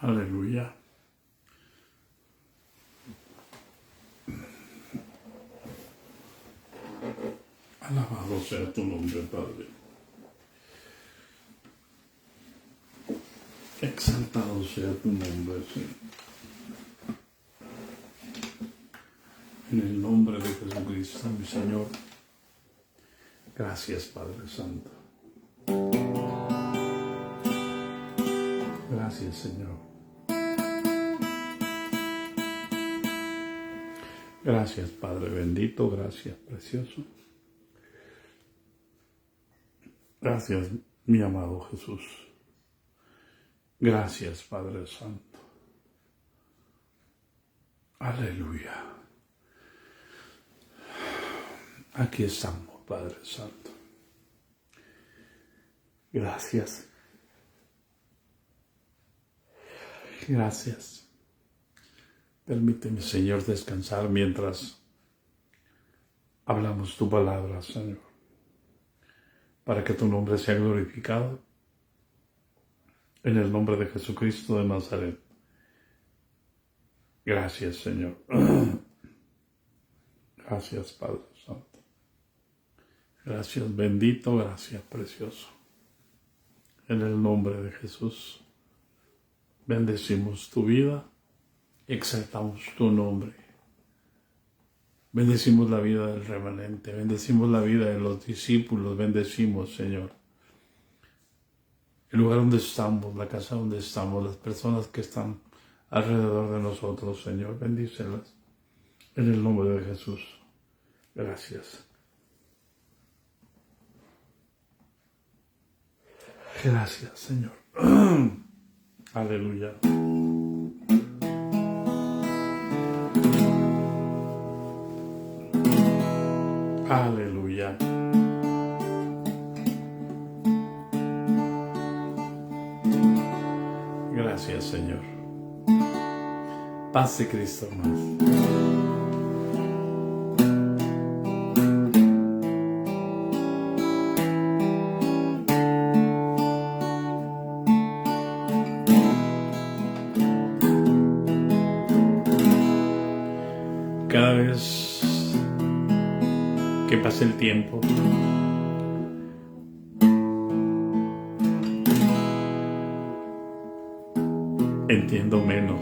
Aleluya. Alabado sea tu nombre, Padre. Exaltado sea tu nombre, Señor. En el nombre de Jesucristo, mi Señor. Gracias, Padre Santo. Gracias, Señor. Gracias, Padre bendito. Gracias, precioso. Gracias, mi amado Jesús. Gracias, Padre Santo. Aleluya. Aquí estamos, Padre Santo. Gracias. Gracias. Permíteme, Señor, descansar mientras hablamos tu palabra, Señor, para que tu nombre sea glorificado. En el nombre de Jesucristo de Nazaret. Gracias, Señor. Gracias, Padre Santo. Gracias, bendito. Gracias, precioso. En el nombre de Jesús. Bendecimos tu vida. Exaltamos tu nombre. Bendecimos la vida del remanente. Bendecimos la vida de los discípulos. Bendecimos, Señor, el lugar donde estamos, la casa donde estamos, las personas que están alrededor de nosotros, Señor. Bendícelas en el nombre de Jesús. Gracias. Gracias, Señor. Aleluya. Aleluya. Gracias, Señor. Paz de Cristo más. Cada vez que pasa el tiempo, entiendo menos.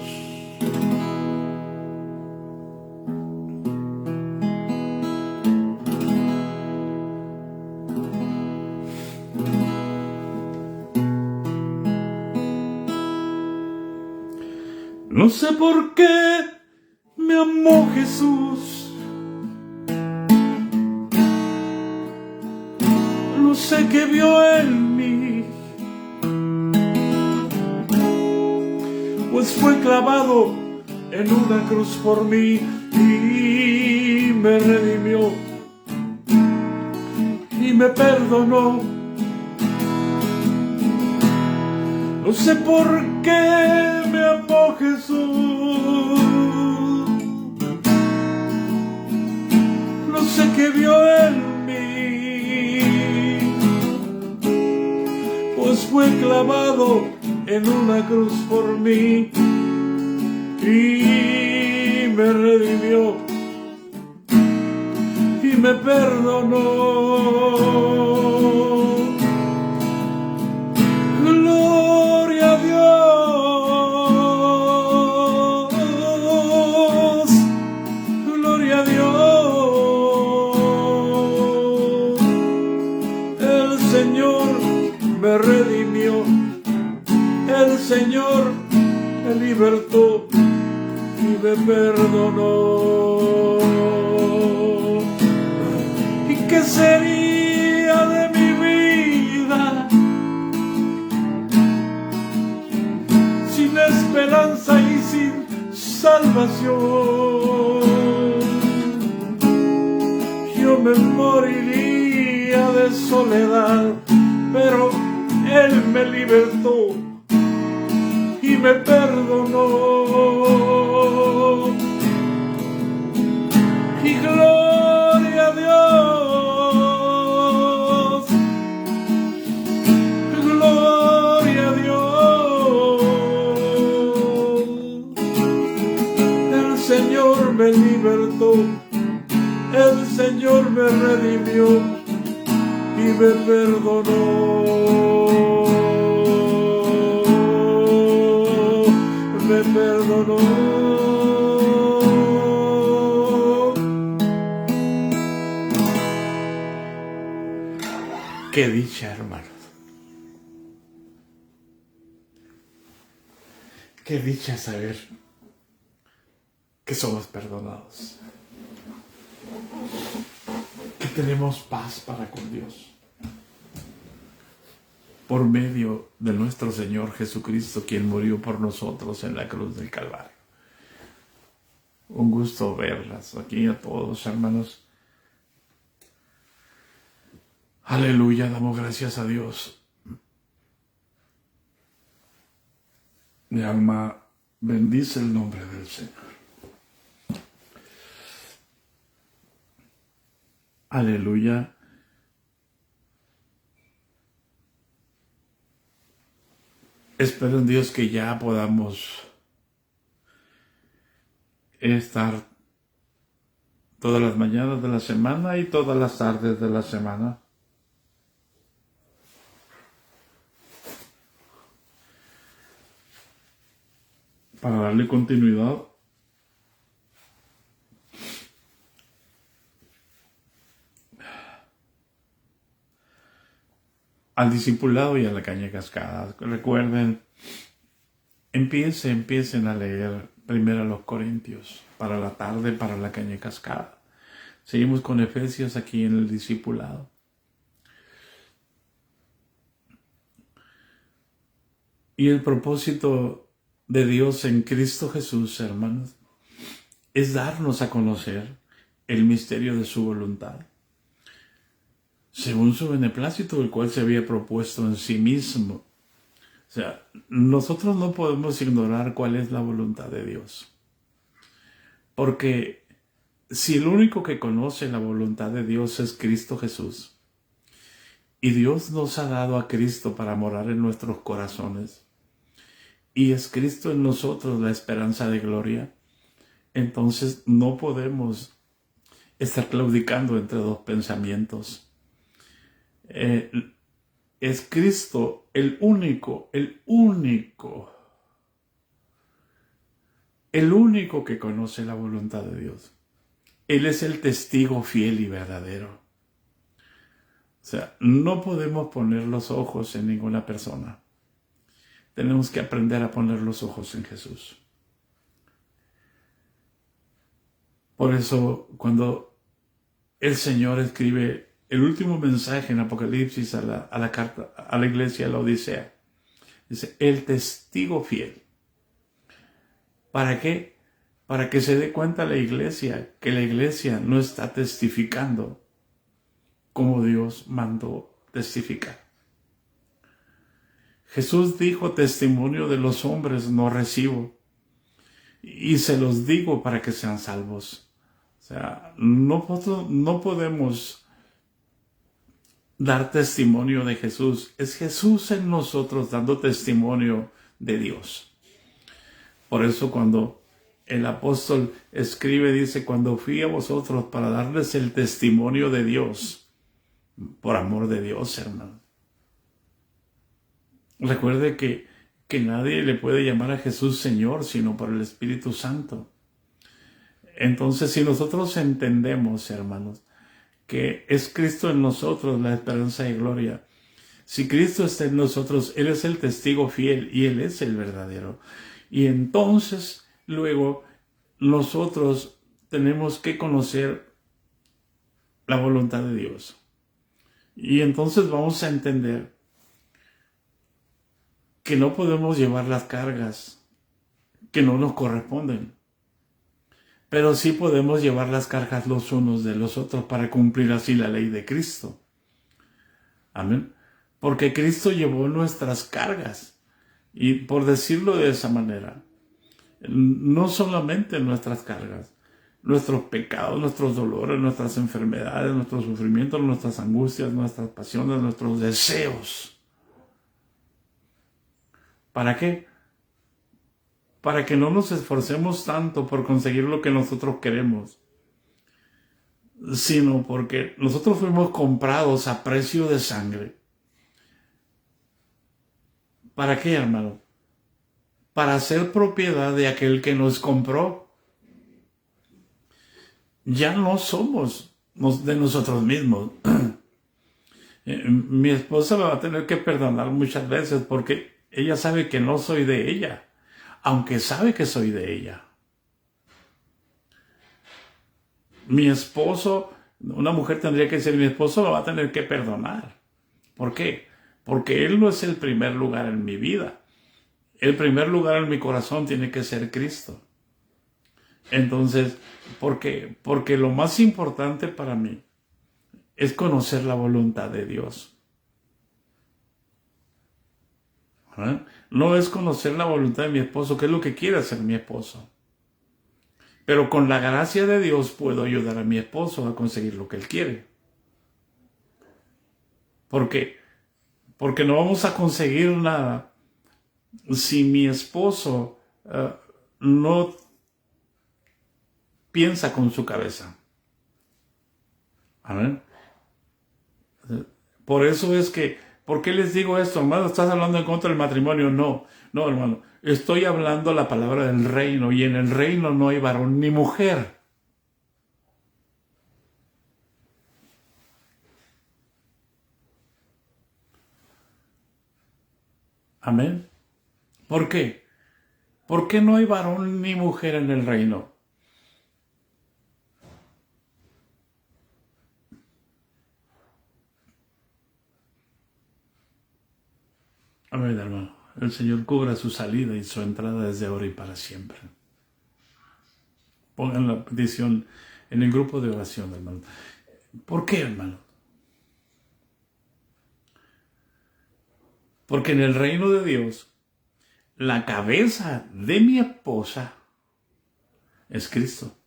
No sé por qué me amó Jesús. No sé qué vio en mí, pues fue clavado en una cruz por mí y me redimió y me perdonó. No sé por qué me amó Jesús. No sé qué vio en mí, pues fue clavado en una cruz por mí y me redimió y me perdonó. Gloria a Dios, gloria a Dios. El Señor me redimió, el Señor me libertó y me perdonó. ¿Y qué sería de mi vida sin esperanza y sin salvación? Yo me moriría de soledad, pero Él me libertó y me perdonó. Y gloria a Dios, gloria a Dios. me libertó, el Señor me redimió y me perdonó. Me perdonó. Qué dicha, hermanos. Qué dicha saber que somos perdonados, que tenemos paz para con Dios por medio de nuestro Señor Jesucristo, quien murió por nosotros en la cruz del Calvario. Un gusto verlas aquí a todos, hermanos. Aleluya, damos gracias a Dios. Mi alma bendice el nombre del Señor. Aleluya. Espero en Dios que ya podamos estar todas las mañanas de la semana y todas las tardes de la semana. Para darle continuidad al discipulado y a la caña cascada. Recuerden, empiecen a leer primero los Corintios, para la tarde, para la caña cascada. Seguimos con Efesios aquí en el discipulado. Y el propósito de Dios en Cristo Jesús, hermanos, es darnos a conocer el misterio de su voluntad, según su beneplácito, el cual se había propuesto en sí mismo. O sea, nosotros no podemos ignorar cuál es la voluntad de Dios, porque si el único que conoce la voluntad de Dios es Cristo Jesús, y Dios nos ha dado a Cristo para morar en nuestros corazones, y es Cristo en nosotros la esperanza de gloria, entonces no podemos estar claudicando entre dos pensamientos. Es Cristo el único que conoce la voluntad de Dios. Él es el testigo fiel y verdadero. O sea, no podemos poner los ojos en ninguna persona. Tenemos que aprender a poner los ojos en Jesús. Por eso, cuando el Señor escribe el último mensaje en Apocalipsis a la carta a la iglesia de la Odisea, dice, el testigo fiel. ¿Para qué? Para que se dé cuenta la iglesia que la iglesia no está testificando como Dios mandó testificar. Jesús dijo, testimonio de los hombres no recibo, y se los digo para que sean salvos. O sea, no podemos dar testimonio de Jesús. Es Jesús en nosotros dando testimonio de Dios. Por eso cuando el apóstol escribe, dice, cuando fui a vosotros para darles el testimonio de Dios, por amor de Dios, hermano. Recuerde que nadie le puede llamar a Jesús Señor, sino por el Espíritu Santo. Entonces, si nosotros entendemos, hermanos, que es Cristo en nosotros la esperanza y gloria, si Cristo está en nosotros, Él es el testigo fiel y Él es el verdadero. Y entonces, luego, nosotros tenemos que conocer la voluntad de Dios. Y entonces vamos a entender que no podemos llevar las cargas que no nos corresponden, pero sí podemos llevar las cargas los unos de los otros para cumplir así la ley de Cristo. Amén. Porque Cristo llevó nuestras cargas, y por decirlo de esa manera, no solamente nuestras cargas, nuestros pecados, nuestros dolores, nuestras enfermedades, nuestros sufrimientos, nuestras angustias, nuestras pasiones, nuestros deseos. ¿Para qué? para que no nos esforcemos tanto por conseguir lo que nosotros queremos, sino porque nosotros fuimos comprados a precio de sangre. ¿Para qué, hermano? Para ser propiedad de aquel que nos compró. Ya no somos de nosotros mismos. Mi esposa me va a tener que perdonar muchas veces porque ella sabe que no soy de ella, aunque sabe que soy de ella. Mi esposo, una mujer tendría que decir, mi esposo me va a tener que perdonar. ¿Por qué? Porque él no es el primer lugar en mi vida. El primer lugar en mi corazón tiene que ser Cristo. Entonces, ¿por qué? Porque lo más importante para mí es conocer la voluntad de Dios. ¿Ah? No es conocer la voluntad de mi esposo, qué es lo que quiere hacer mi esposo. Pero con la gracia de Dios puedo ayudar a mi esposo a conseguir lo que él quiere. ¿Por qué? Porque no vamos a conseguir nada si mi esposo no piensa con su cabeza. Amén. Por eso es que, ¿por qué les digo esto, hermano? ¿Estás hablando en contra del matrimonio? No, no, hermano. Estoy hablando la palabra del reino, y en el reino no hay varón ni mujer. Amén. ¿Por qué? ¿Por qué no hay varón ni mujer en el reino? Amén, hermano. El Señor cubra su salida y su entrada desde ahora y para siempre. Pongan la petición en el grupo de oración, hermano. ¿Por qué, hermano? Porque en el reino de Dios, la cabeza de mi esposa es Cristo.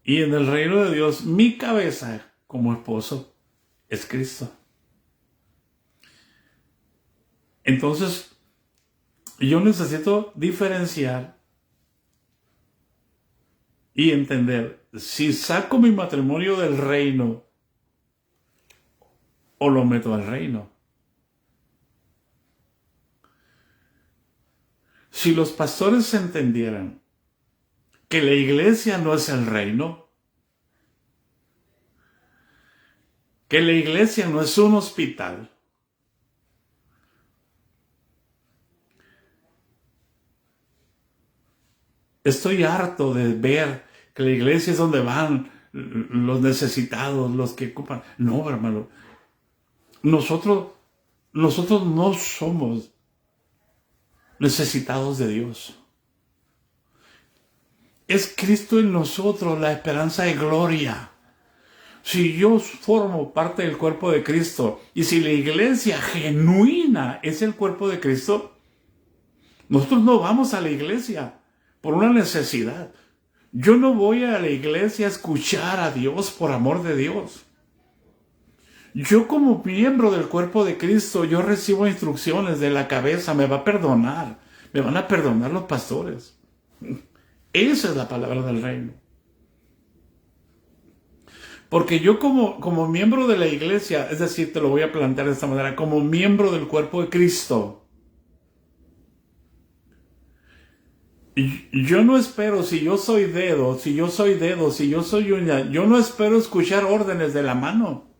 Y en el reino de Dios, mi cabeza como esposo es Cristo. Entonces, yo necesito diferenciar y entender si saco mi matrimonio del reino o lo meto al reino. Si los pastores entendieran que la iglesia no es el reino, que la iglesia no es un hospital, estoy harto de ver que la iglesia es donde van los necesitados, los que ocupan. No, hermano. Nosotros no somos necesitados de Dios. Es Cristo en nosotros la esperanza de gloria. Si yo formo parte del cuerpo de Cristo y si la iglesia genuina es el cuerpo de Cristo, nosotros no vamos a la iglesia por una necesidad. Yo no voy a la iglesia a escuchar a Dios por amor de Dios. Yo como miembro del cuerpo de Cristo, yo recibo instrucciones de la cabeza, me va a perdonar, me van a perdonar los pastores. Esa es la palabra del reino. Porque yo como miembro de la iglesia, es decir, te lo voy a plantear de esta manera, como miembro del cuerpo de Cristo, yo no espero, si yo soy dedo, si yo soy uña, yo no espero escuchar órdenes de la mano.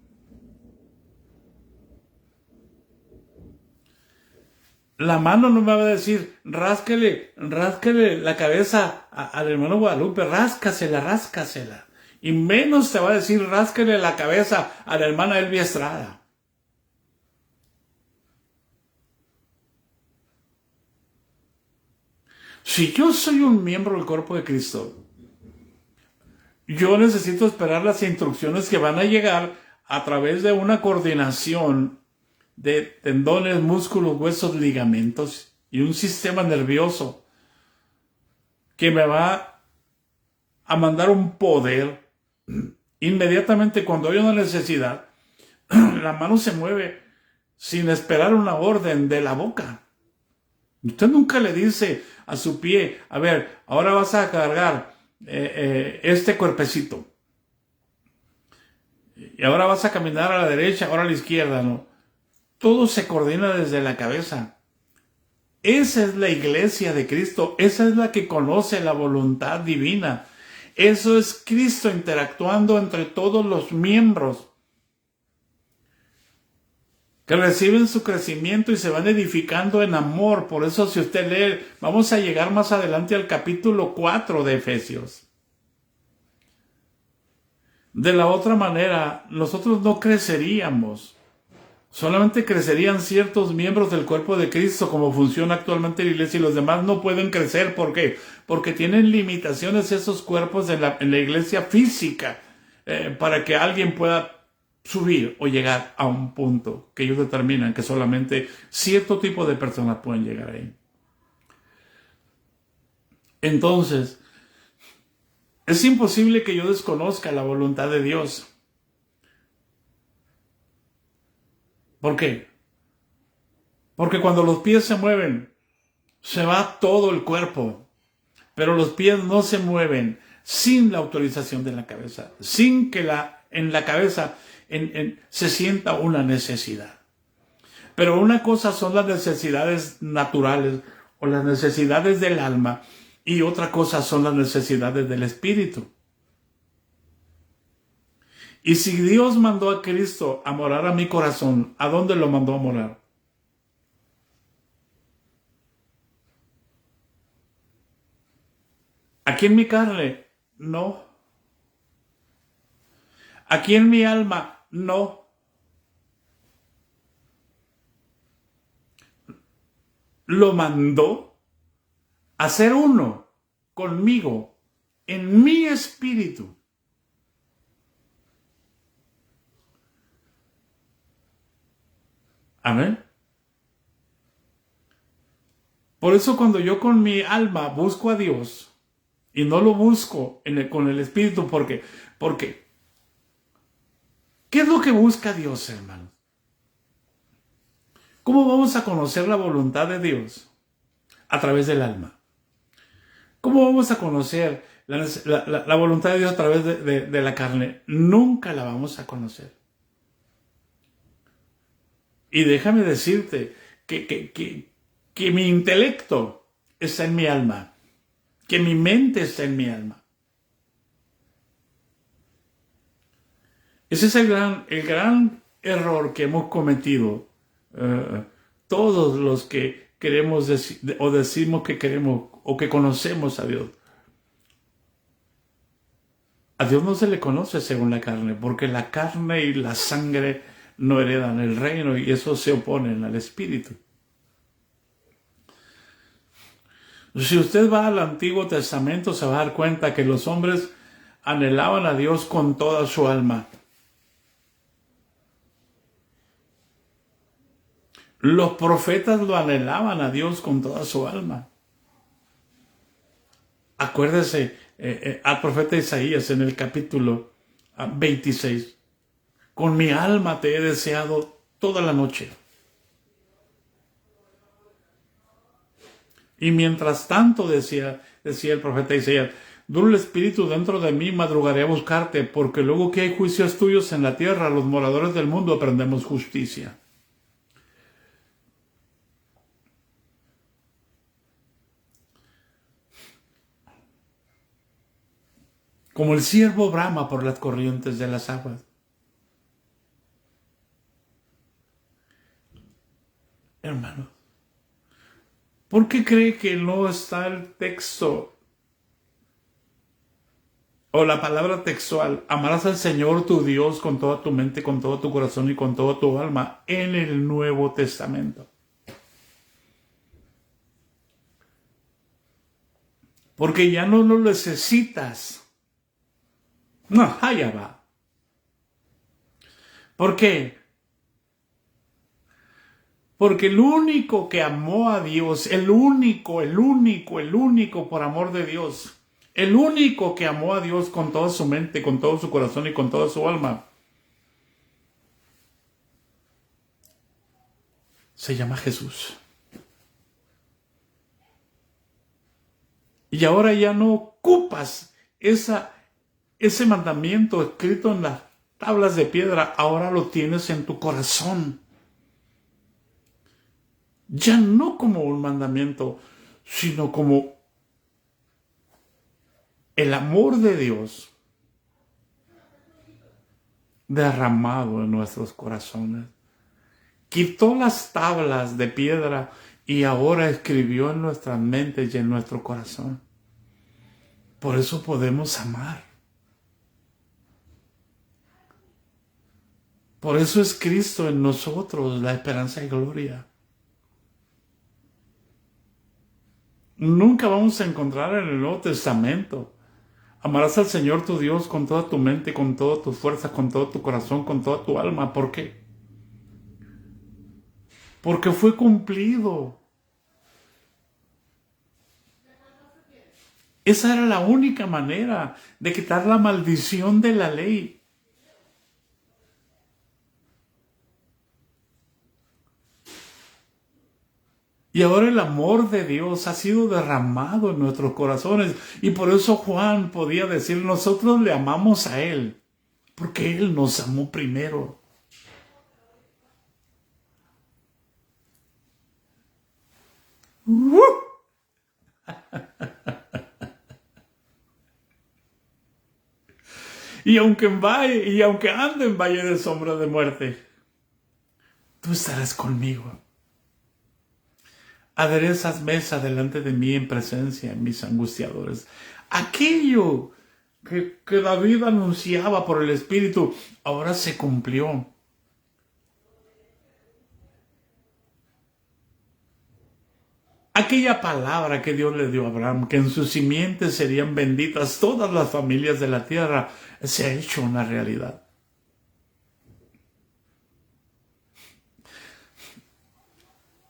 La mano no me va a decir, rásquele la cabeza al hermano Guadalupe, ráscasela. Y menos te va a decir, rásquele la cabeza a la hermana Elvia Estrada. Si yo soy un miembro del cuerpo de Cristo, yo necesito esperar las instrucciones que van a llegar a través de una coordinación de tendones, músculos, huesos, ligamentos y un sistema nervioso que me va a mandar un poder. Inmediatamente cuando hay una necesidad, la mano se mueve sin esperar una orden de la boca. Usted nunca le dice a su pie, a ver, ahora vas a cargar este cuerpecito. Y ahora vas a caminar a la derecha, ahora a la izquierda, ¿no? Todo se coordina desde la cabeza. Esa es la iglesia de Cristo. Esa es la que conoce la voluntad divina. Eso es Cristo interactuando entre todos los miembros que reciben su crecimiento y se van edificando en amor. Por eso si usted lee, vamos a llegar más adelante al capítulo 4 de Efesios. De la otra manera, nosotros no creceríamos. Solamente crecerían ciertos miembros del cuerpo de Cristo como funciona actualmente la iglesia y los demás no pueden crecer. ¿Por qué? Porque tienen limitaciones esos cuerpos en la iglesia física para que alguien pueda subir o llegar a un punto que ellos determinan que solamente cierto tipo de personas pueden llegar ahí. Entonces, es imposible que yo desconozca la voluntad de Dios. ¿Por qué? Porque cuando los pies se mueven, se va todo el cuerpo. Pero los pies no se mueven sin la autorización de la cabeza, sin que en la cabeza se sienta una necesidad. Pero una cosa son las necesidades naturales o las necesidades del alma y otra cosa son las necesidades del espíritu. Y si Dios mandó a Cristo a morar a mi corazón, ¿a dónde lo mandó a morar? ¿Aquí en mi carne? No. ¿Aquí en mi alma? No. Lo mandó a ser uno conmigo, en mi espíritu. Amén. Por eso cuando yo con mi alma busco a Dios y no lo busco con el espíritu, porque ¿qué es lo que busca Dios, hermano? ¿Cómo vamos a conocer la voluntad de Dios? A través del alma. ¿Cómo vamos a conocer la voluntad de Dios a través de la carne? Nunca la vamos a conocer. Y déjame decirte que mi intelecto está en mi alma, que mi mente está en mi alma. Ese es el gran error que hemos cometido todos los que queremos o decimos que queremos o que conocemos a Dios. A Dios no se le conoce según la carne, porque la carne y la sangre no heredan el reino y eso se oponen al espíritu. Si usted va al Antiguo Testamento se va a dar cuenta que los hombres anhelaban a Dios con toda su alma. Los profetas lo anhelaban a Dios con toda su alma. Acuérdese al profeta Isaías en el capítulo 26. Con mi alma te he deseado toda la noche. Y mientras tanto, decía el profeta Isaías, duro el espíritu dentro de mí, madrugaré a buscarte, porque luego que hay juicios tuyos en la tierra, los moradores del mundo aprendemos justicia. Como el ciervo brama por las corrientes de las aguas. Hermano, ¿por qué cree que no está el texto o la palabra textual? Amarás al Señor tu Dios con toda tu mente, con todo tu corazón y con toda tu alma en el Nuevo Testamento. Porque ya no lo necesitas. No, allá va. ¿Por qué? Porque el único que amó a Dios, el único por amor de Dios, el único que amó a Dios con toda su mente, con todo su corazón y con toda su alma, se llama Jesús. Y ahora ya no ocupas ese mandamiento escrito en las tablas de piedra, ahora lo tienes en tu corazón. Ya no como un mandamiento, sino como el amor de Dios derramado en nuestros corazones. Quitó las tablas de piedra y ahora escribió en nuestras mentes y en nuestro corazón. Por eso podemos amar. Por eso es Cristo en nosotros, la esperanza y gloria. Nunca vamos a encontrar en el Nuevo Testamento: amarás al Señor tu Dios con toda tu mente, con toda tu fuerza, con todo tu corazón, con toda tu alma. ¿Por qué? Porque fue cumplido. Esa era la única manera de quitar la maldición de la ley. Y ahora el amor de Dios ha sido derramado en nuestros corazones. Y por eso Juan podía decir: nosotros le amamos a Él, porque Él nos amó primero. Y aunque ande en valle de sombra de muerte, tú estarás conmigo. Aderezas mesa delante de mí en presencia de mis angustiadores. Aquello que David anunciaba por el Espíritu, ahora se cumplió. Aquella palabra que Dios le dio a Abraham, que en sus simientes serían benditas todas las familias de la tierra, se ha hecho una realidad.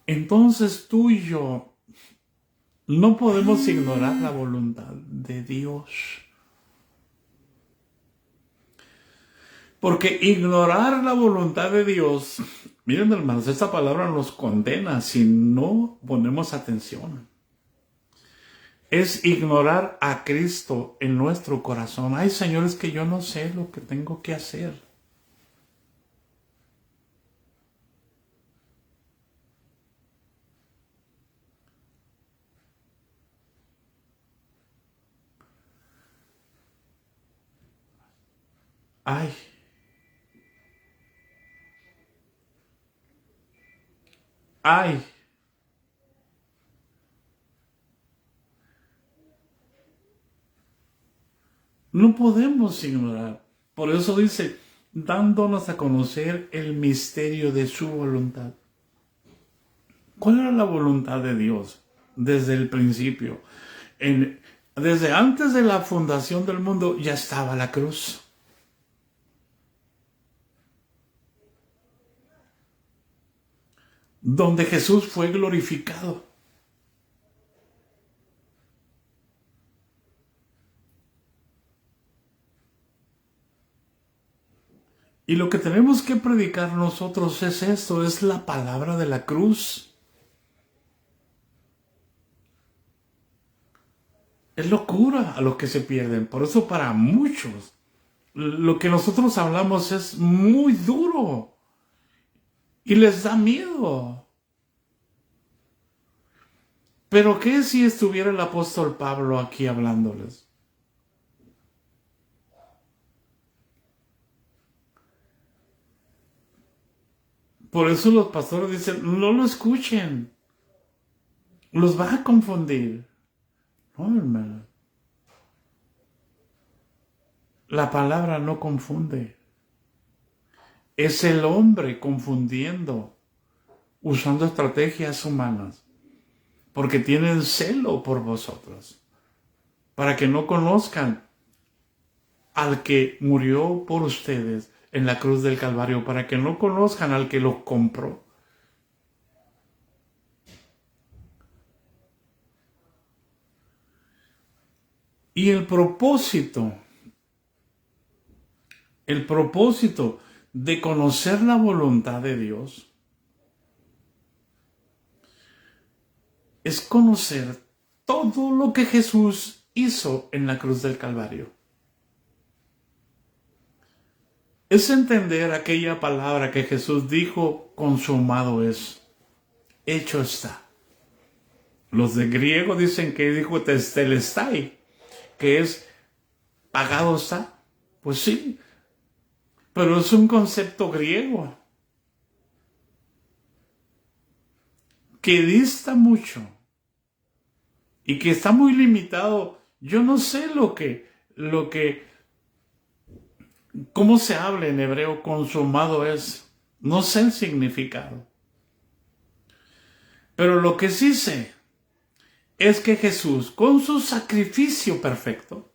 Entonces tú y yo no podemos ignorar la voluntad de Dios. Porque ignorar la voluntad de Dios, miren hermanos, esta palabra nos condena si no ponemos atención. Es ignorar a Cristo en nuestro corazón. Ay, Señor, es que yo no sé lo que tengo que hacer. Ay, ay. No podemos ignorar. Por eso dice, dándonos a conocer el misterio de su voluntad. ¿Cuál era la voluntad de Dios desde el principio? Desde antes de la fundación del mundo ya estaba la cruz. Donde Jesús fue glorificado. Y lo que tenemos que predicar nosotros es esto, es la palabra de la cruz. Es locura a los que se pierden. Por eso para muchos lo que nosotros hablamos es muy duro y les da miedo. Pero ¿qué si estuviera el apóstol Pablo aquí hablándoles? Por eso los pastores dicen, no lo escuchen. Los va a confundir. No, hermano. La palabra no confunde. Es el hombre confundiendo, usando estrategias humanas, porque tienen celo por vosotros, para que no conozcan al que murió por ustedes en la cruz del Calvario, para que no conozcan al que los compró. Y el propósito de conocer la voluntad de Dios es conocer todo lo que Jesús hizo en la cruz del Calvario. Es entender aquella palabra que Jesús dijo: consumado es, hecho está. Los de griego dicen que dijo testelestai, que es pagado está. Pues sí, pero es un concepto griego que dista mucho y que está muy limitado. Yo no sé cómo se habla en hebreo consumado es. No sé el significado. Pero lo que sí sé es que Jesús, con su sacrificio perfecto,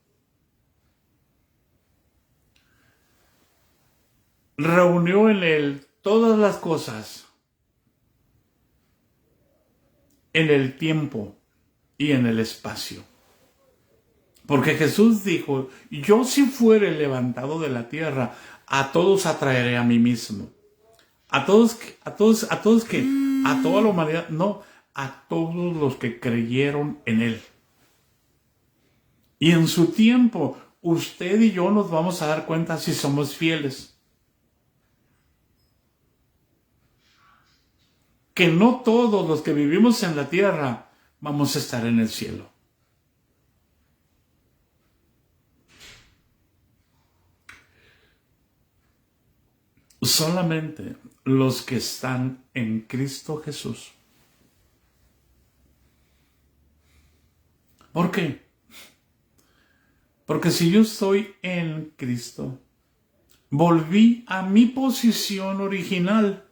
reunió en él todas las cosas, en el tiempo y en el espacio. Porque Jesús dijo: yo, si fuere levantado de la tierra, a todos atraeré a mí mismo. A toda la humanidad, no, a todos los que creyeron en él. Y en su tiempo, usted y yo nos vamos a dar cuenta si somos fieles. Que no todos los que vivimos en la tierra vamos a estar en el cielo. Solamente los que están en Cristo Jesús. ¿Por qué? Porque si yo estoy en Cristo, volví a mi posición original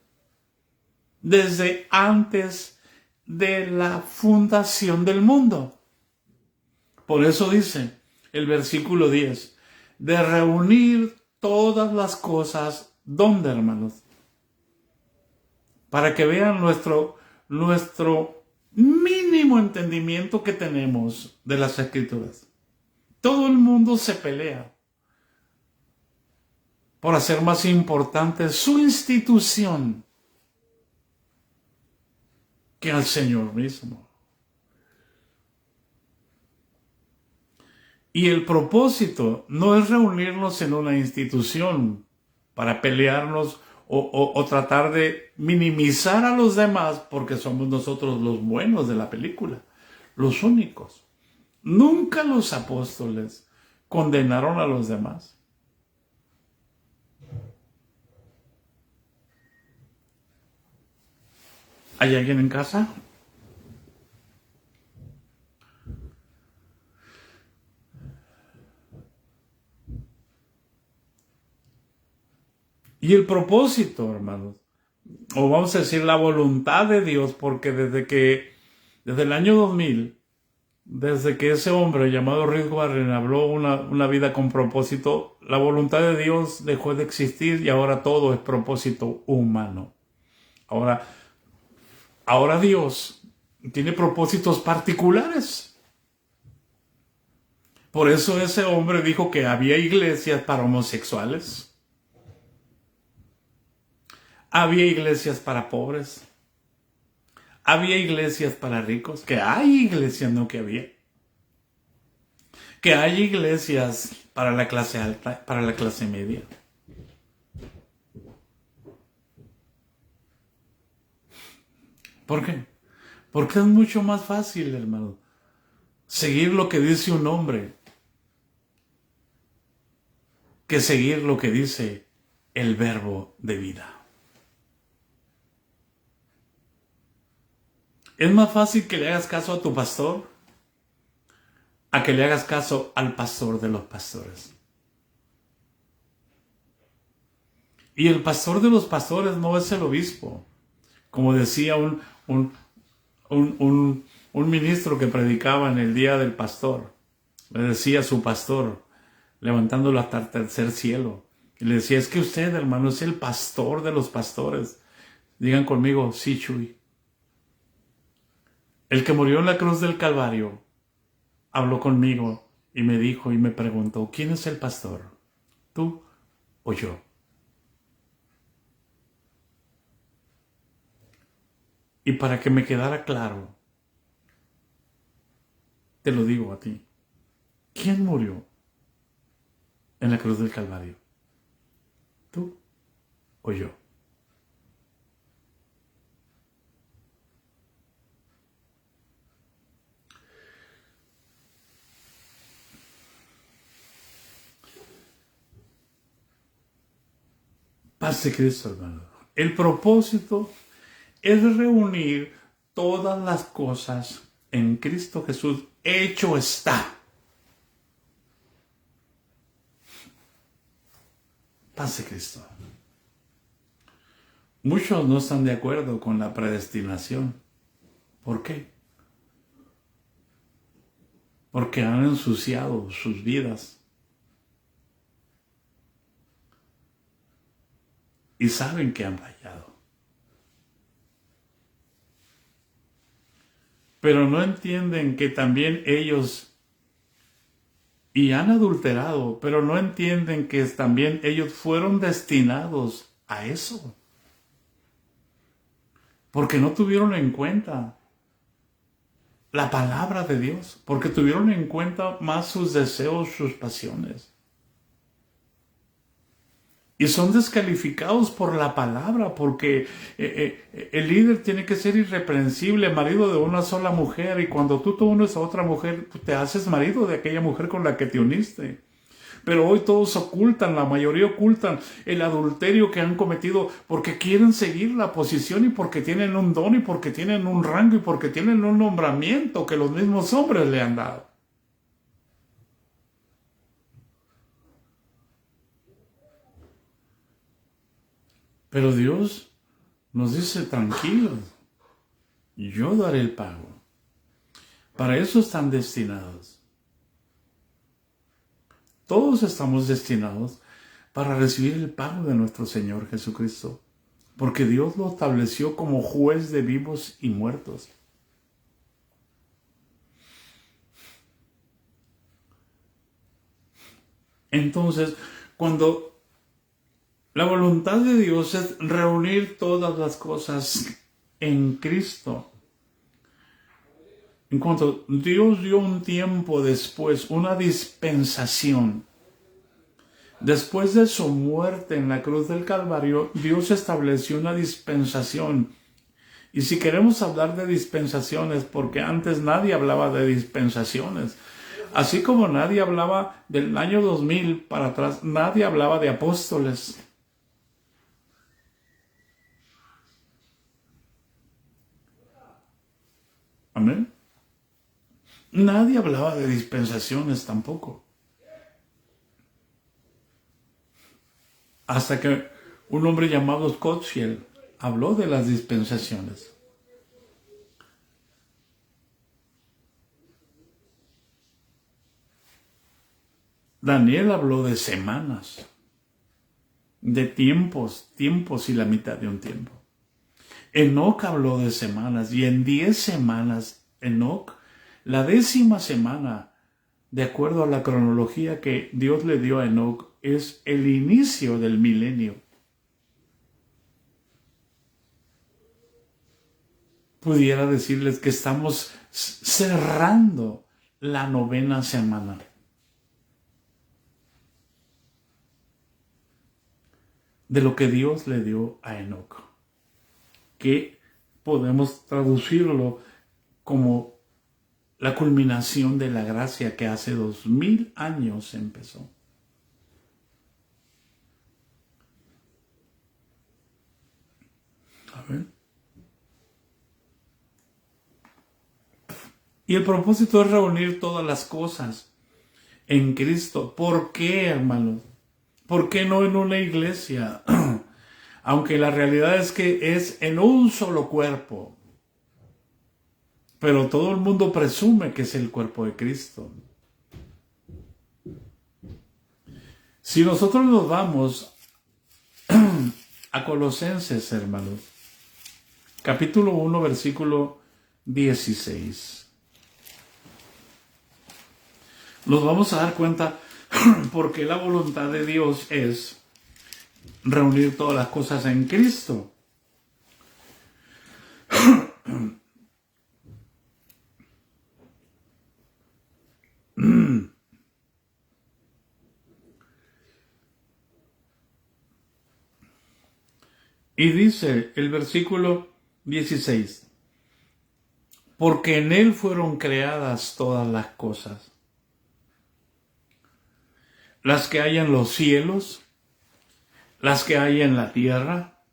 desde antes de la fundación del mundo. Por eso dice el versículo 10, de reunir todas las cosas. ¿Dónde, hermanos? Para que vean nuestro mínimo entendimiento que tenemos de las Escrituras. Todo el mundo se pelea por hacer más importante su institución que al Señor mismo. Y el propósito no es reunirnos en una institución para pelearnos o tratar de minimizar a los demás porque somos nosotros los buenos de la película, los únicos. Nunca los apóstoles condenaron a los demás. ¿Hay alguien en casa? Y el propósito, hermanos, o vamos a decir la voluntad de Dios, porque desde el año 2000, desde que ese hombre llamado Rick Warren habló una vida con propósito, la voluntad de Dios dejó de existir y ahora todo es propósito humano. Ahora Dios tiene propósitos particulares. Por eso ese hombre dijo que había iglesias para homosexuales. Había iglesias para pobres. Había iglesias para ricos. Que hay iglesias, no que había. Que hay iglesias para la clase alta, para la clase media. ¿Por qué? Porque es mucho más fácil, hermano, seguir lo que dice un hombre que seguir lo que dice el verbo de vida. Es más fácil que le hagas caso a tu pastor a que le hagas caso al pastor de los pastores. Y el pastor de los pastores no es el obispo. Como decía un ministro que predicaba en el día del pastor. Le decía a su pastor, levantándolo hasta el tercer cielo. Y le decía: es que usted, hermano, es el pastor de los pastores. Digan conmigo: sí, Chuy. El que murió en la cruz del Calvario habló conmigo y me dijo y me preguntó: ¿quién es el pastor? ¿Tú o yo? Y para que me quedara claro, te lo digo a ti. ¿Quién murió en la cruz del Calvario? ¿Tú o yo? Paz de Cristo, hermano. El propósito es reunir todas las cosas en Cristo Jesús. Hecho está. Paz de Cristo. Muchos no están de acuerdo con la predestinación. ¿Por qué? Porque han ensuciado sus vidas y saben que han fallado. Pero no entienden que también ellos, y han adulterado, pero no entienden que también ellos fueron destinados a eso. Porque no tuvieron en cuenta la palabra de Dios, porque tuvieron en cuenta más sus deseos, sus pasiones. Y son descalificados por la palabra, porque el líder tiene que ser irreprensible, marido de una sola mujer, y cuando tú te unes a otra mujer, te haces marido de aquella mujer con la que te uniste. Pero hoy todos ocultan, la mayoría ocultan el adulterio que han cometido porque quieren seguir la posición y porque tienen un don y porque tienen un rango y porque tienen un nombramiento que los mismos hombres le han dado. Pero Dios nos dice, tranquilos, yo daré el pago. Para eso están destinados. Todos estamos destinados para recibir el pago de nuestro Señor Jesucristo, porque Dios lo estableció como juez de vivos y muertos. Entonces, cuando la voluntad de Dios es reunir todas las cosas en Cristo, en cuanto Dios dio un tiempo después, una dispensación, después de su muerte en la cruz del Calvario, Dios estableció una dispensación. Y si queremos hablar de dispensaciones, porque antes nadie hablaba de dispensaciones, así como nadie hablaba del año 2000 para atrás, nadie hablaba de apóstoles. Amén. Nadie hablaba de dispensaciones tampoco. Hasta que un hombre llamado Scofield habló de las dispensaciones. Daniel habló de semanas, de tiempos y la mitad de un tiempo. Enoc habló de semanas y en 10 semanas, Enoc, la 10ª semana, de acuerdo a la cronología que Dios le dio a Enoc, es el inicio del milenio. Pudiera decirles que estamos cerrando la 9ª semana. De lo que Dios le dio a Enoc, que podemos traducirlo como la culminación de la gracia que hace 2000 años empezó. A ver. Y el propósito es reunir todas las cosas en Cristo. ¿Por qué, hermanos? ¿Por qué no en una iglesia? Aunque la realidad es que es en un solo cuerpo. Pero todo el mundo presume que es el cuerpo de Cristo. Si nosotros nos vamos a Colosenses, hermanos, capítulo 1, versículo 16. Nos vamos a dar cuenta porque la voluntad de Dios es reunir todas las cosas en Cristo. Y dice el versículo 16, porque en Él fueron creadas todas las cosas, las que hay en los cielos, las que hay en la tierra,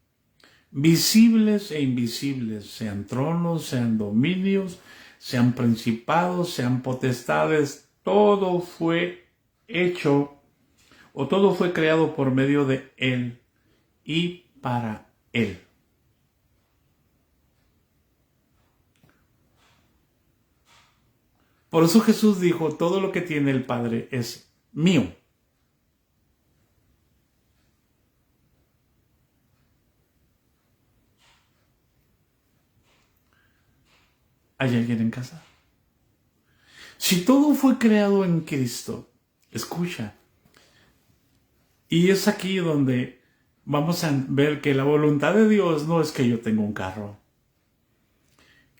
visibles e invisibles, sean tronos, sean dominios, sean principados, sean potestades, todo fue hecho o todo fue creado por medio de Él y para Él. Por eso Jesús dijo, todo lo que tiene el Padre es mío. ¿Hay alguien en casa? Si todo fue creado en Cristo, escucha, y es aquí donde vamos a ver que la voluntad de Dios no es que yo tenga un carro,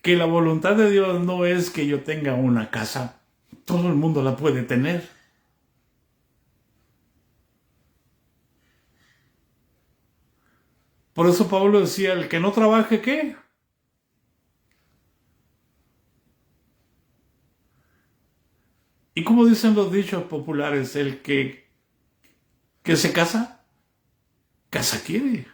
que la voluntad de Dios no es que yo tenga una casa, todo el mundo la puede tener. Por eso Pablo decía, el que no trabaje, ¿qué? Y como dicen los dichos populares, el que se casa, casa quiere.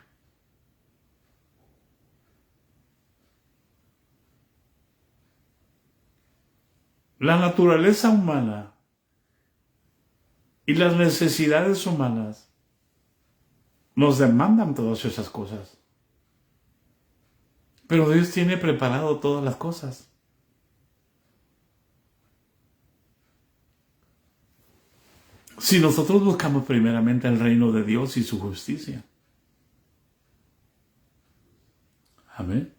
La naturaleza humana y las necesidades humanas nos demandan todas esas cosas. Pero Dios tiene preparado todas las cosas. Si nosotros buscamos primeramente el reino de Dios y su justicia. Amén.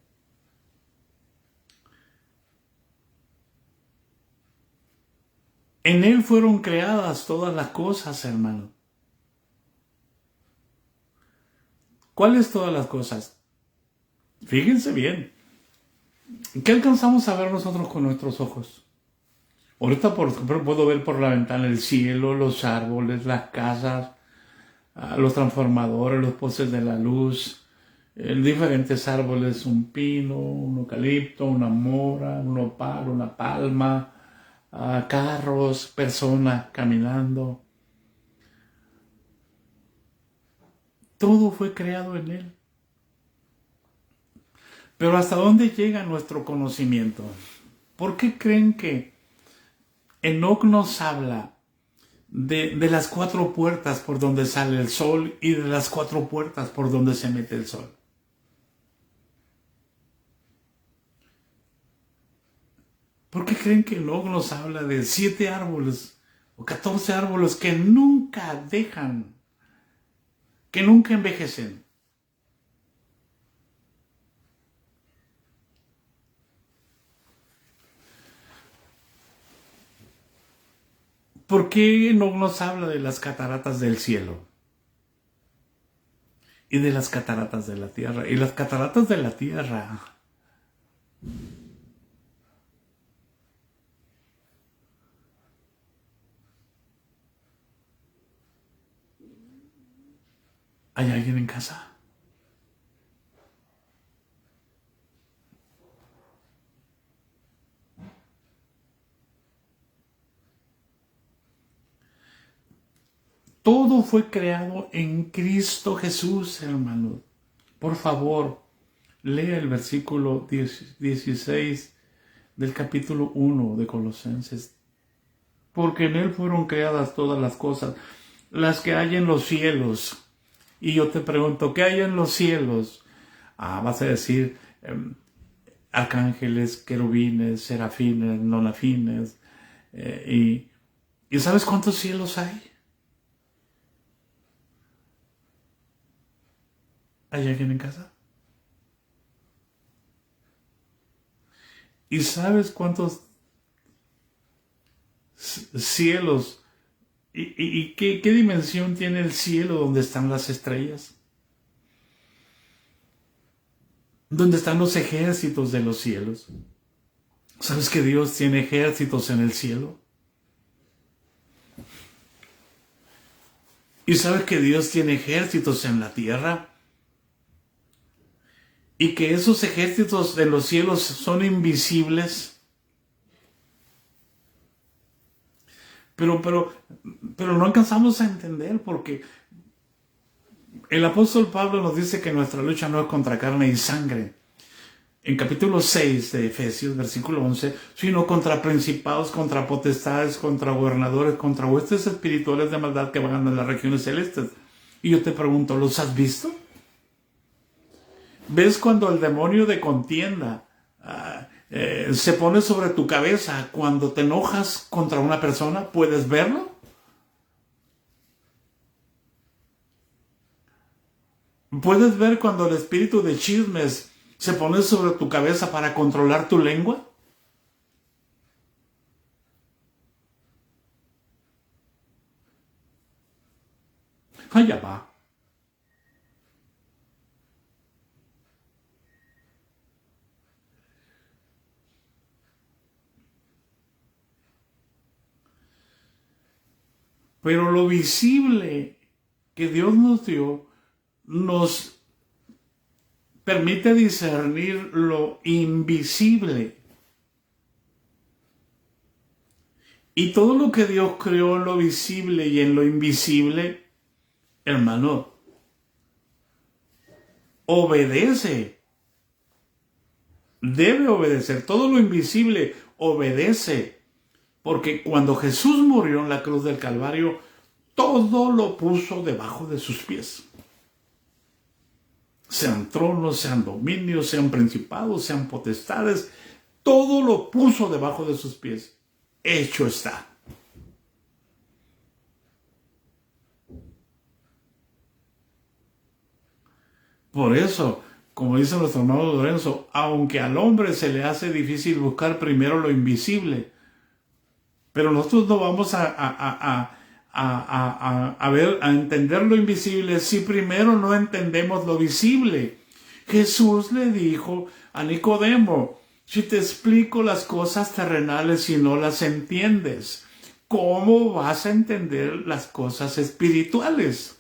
En Él fueron creadas todas las cosas, hermano. ¿Cuáles todas las cosas? Fíjense bien. ¿Qué alcanzamos a ver nosotros con nuestros ojos? Ahorita, por ejemplo, puedo ver por la ventana el cielo, los árboles, las casas, los transformadores, los postes de la luz, diferentes árboles, un pino, un eucalipto, una mora, un nopal, una palma, carros, personas caminando. Todo fue creado en Él. Pero ¿hasta dónde llega nuestro conocimiento? ¿Por qué creen que Enoc nos habla de las 4 puertas por donde sale el sol y de las 4 puertas por donde se mete el sol? ¿Por qué creen que Enoc nos habla de 7 árboles o 14 árboles que nunca dejan, que nunca envejecen? ¿Por qué no nos habla de las cataratas del cielo y de las cataratas de la tierra? Y las cataratas de la tierra, ¿hay alguien en casa? Todo fue creado en Cristo Jesús, hermano. Por favor, lea el versículo 16 del capítulo 1 de Colosenses. Porque en Él fueron creadas todas las cosas, las que hay en los cielos. Y yo te pregunto, ¿qué hay en los cielos? Vas a decir arcángeles, querubines, serafines, nonafines. ¿Y sabes cuántos cielos hay? ¿Hay alguien en casa? ¿Y sabes cuántos cielos y qué dimensión tiene el cielo donde están las estrellas? ¿Dónde están los ejércitos de los cielos? ¿Sabes que Dios tiene ejércitos en el cielo? Y sabes que Dios tiene ejércitos en la tierra y que esos ejércitos de los cielos son invisibles. Pero no alcanzamos a entender porque el apóstol Pablo nos dice que nuestra lucha no es contra carne y sangre. En capítulo 6 de Efesios, versículo 11, sino contra principados, contra potestades, contra gobernadores, contra huestes espirituales de maldad que van en las regiones celestes. Y yo te pregunto, ¿los has visto? ¿Ves cuando el demonio de contienda se pone sobre tu cabeza cuando te enojas contra una persona? ¿Puedes verlo? ¿Puedes ver cuando el espíritu de chismes se pone sobre tu cabeza para controlar tu lengua? Allá va. Pero lo visible que Dios nos dio nos permite discernir lo invisible. Y todo lo que Dios creó en lo visible y en lo invisible, hermano, obedece. Debe obedecer. Todo lo invisible obedece. Porque cuando Jesús murió en la cruz del Calvario, todo lo puso debajo de sus pies. Sean tronos, sean dominios, sean principados, sean potestades, todo lo puso debajo de sus pies. Hecho está. Por eso, como dice nuestro hermano Lorenzo, aunque al hombre se le hace difícil buscar primero lo invisible, pero nosotros no vamos a entender lo invisible si primero no entendemos lo visible. Jesús le dijo a Nicodemo, si te explico las cosas terrenales y no las entiendes, ¿cómo vas a entender las cosas espirituales?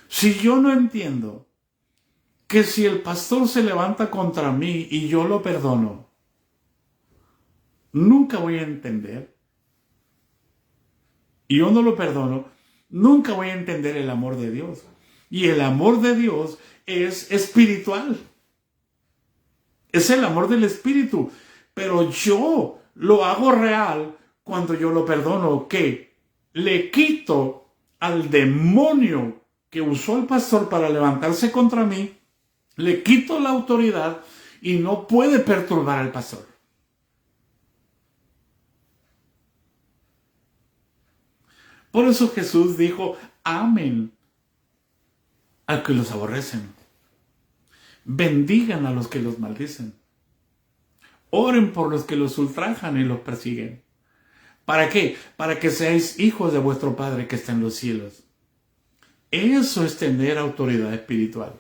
Si yo no entiendo que si el pastor se levanta contra mí y yo lo perdono, nunca voy a entender, y yo no lo perdono, nunca voy a entender el amor de Dios. Y el amor de Dios es espiritual. Es el amor del Espíritu. Pero yo lo hago real cuando yo lo perdono. ¿Qué? Le quito al demonio que usó el pastor para levantarse contra mí, le quito la autoridad y no puede perturbar al pastor. Por eso Jesús dijo, amen a que los aborrecen. Bendigan a los que los maldicen. Oren por los que los ultrajan y los persiguen. ¿Para qué? Para que seáis hijos de vuestro Padre que está en los cielos. Eso es tener autoridad espiritual.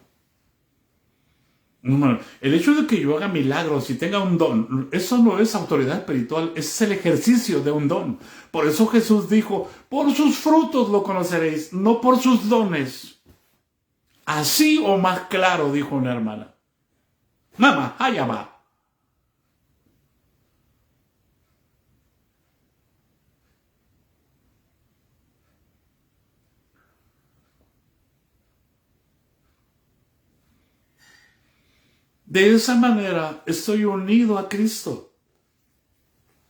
El hecho de que yo haga milagros y tenga un don, eso no es autoridad espiritual, es el ejercicio de un don. Por eso Jesús dijo, por sus frutos lo conoceréis, no por sus dones. Así o más claro, dijo una hermana. Mamá, allá va. De esa manera estoy unido a Cristo.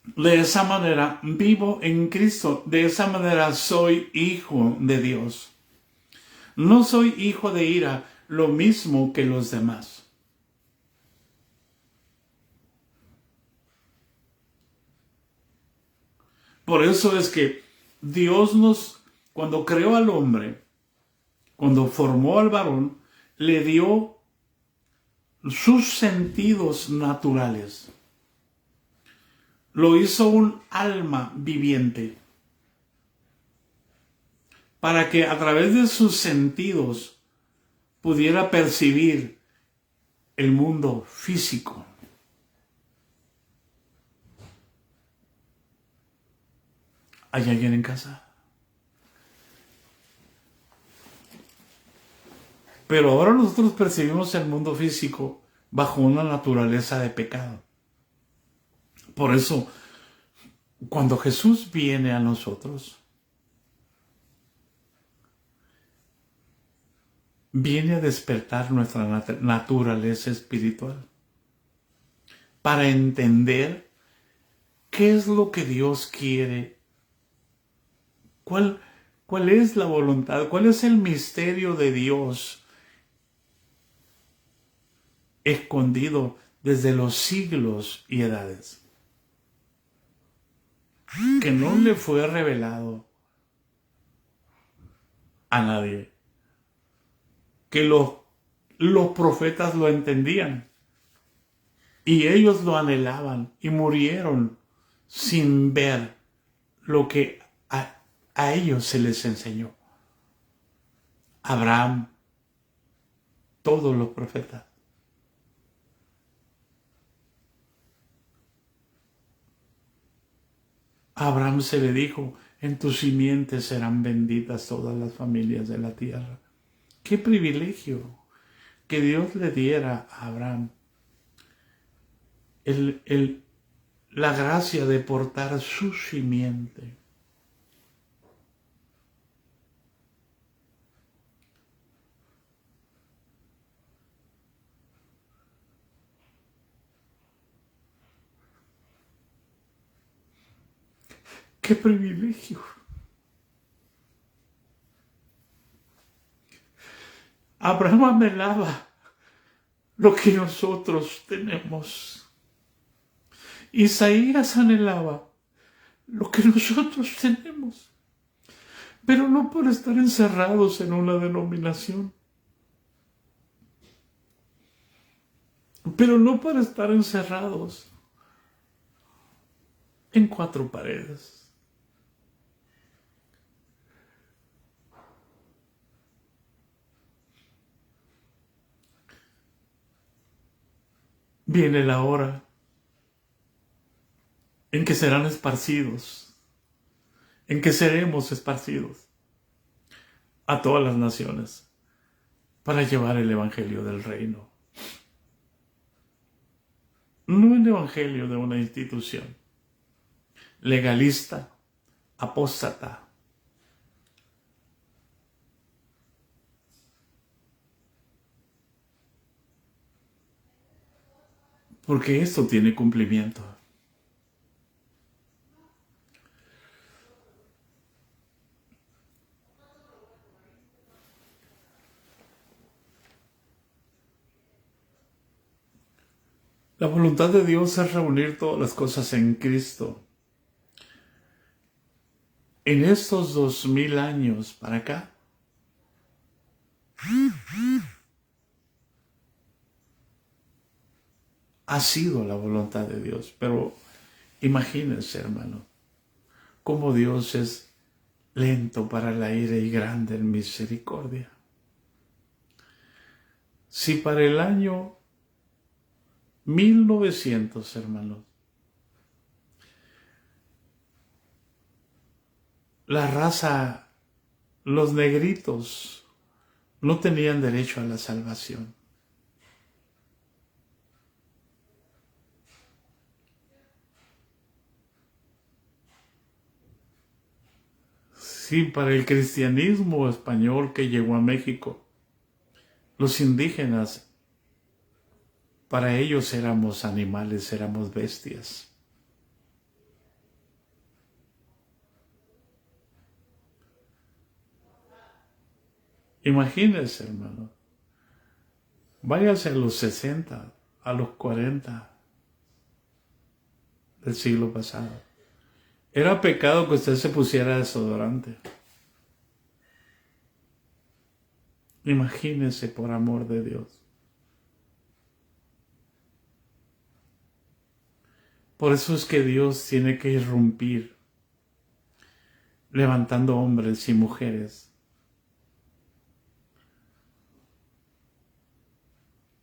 De esa manera vivo en Cristo. De esa manera soy hijo de Dios. No soy hijo de ira, lo mismo que los demás. Por eso es que Dios cuando creó al hombre, cuando formó al varón, le dio sus sentidos naturales. Lo hizo un alma viviente para que a través de sus sentidos pudiera percibir el mundo físico. ¿Hay alguien en casa? Pero ahora nosotros percibimos el mundo físico bajo una naturaleza de pecado. Por eso, cuando Jesús viene a nosotros, viene a despertar nuestra naturaleza espiritual para entender qué es lo que Dios quiere, cuál es la voluntad, cuál es el misterio de Dios escondido desde los siglos y edades, que no le fue revelado a nadie, que los profetas lo entendían y ellos lo anhelaban y murieron sin ver lo que a ellos se les enseñó. Abraham, todos los profetas. A Abraham se le dijo, en tus simientes serán benditas todas las familias de la tierra. ¡Qué privilegio que Dios le diera a Abraham! La gracia de portar su simiente. ¡Qué privilegio! Abraham anhelaba lo que nosotros tenemos. Isaías anhelaba lo que nosotros tenemos, pero no por estar encerrados en una denominación, pero no para estar encerrados en cuatro paredes. Viene la hora en que serán esparcidos, en que seremos esparcidos a todas las naciones para llevar el evangelio del reino. No el evangelio de una institución legalista, apóstata, porque esto tiene cumplimiento. La voluntad de Dios es reunir todas las cosas en Cristo. En estos 2000 años para acá, ha sido la voluntad de Dios. Pero imagínense, hermano, cómo Dios es lento para la ira y grande en misericordia. Si para el año 1900, hermanos, la raza, los negritos, no tenían derecho a la salvación. Sí, para el cristianismo español que llegó a México, los indígenas, para ellos éramos animales, éramos bestias. Imagínense, hermano, váyase a los 60, a los 40 del siglo pasado. Era pecado que usted se pusiera desodorante. Imagínense, por amor de Dios. Por eso es que Dios tiene que irrumpir, levantando hombres y mujeres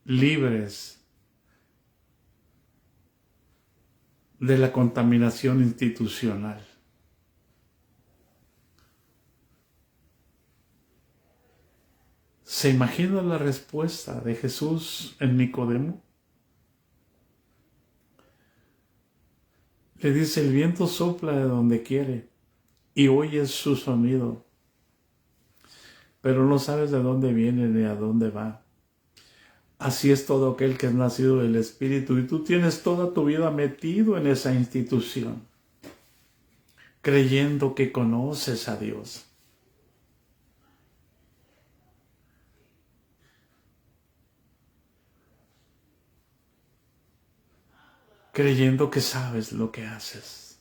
libres de la contaminación institucional. ¿Se imagina la respuesta de Jesús en Nicodemo? Le dice, el viento sopla de donde quiere y oyes su sonido, pero no sabes de dónde viene ni a dónde va. Así es todo aquel que es nacido del Espíritu, y tú tienes toda tu vida metido en esa institución, creyendo que conoces a Dios. Creyendo que sabes lo que haces.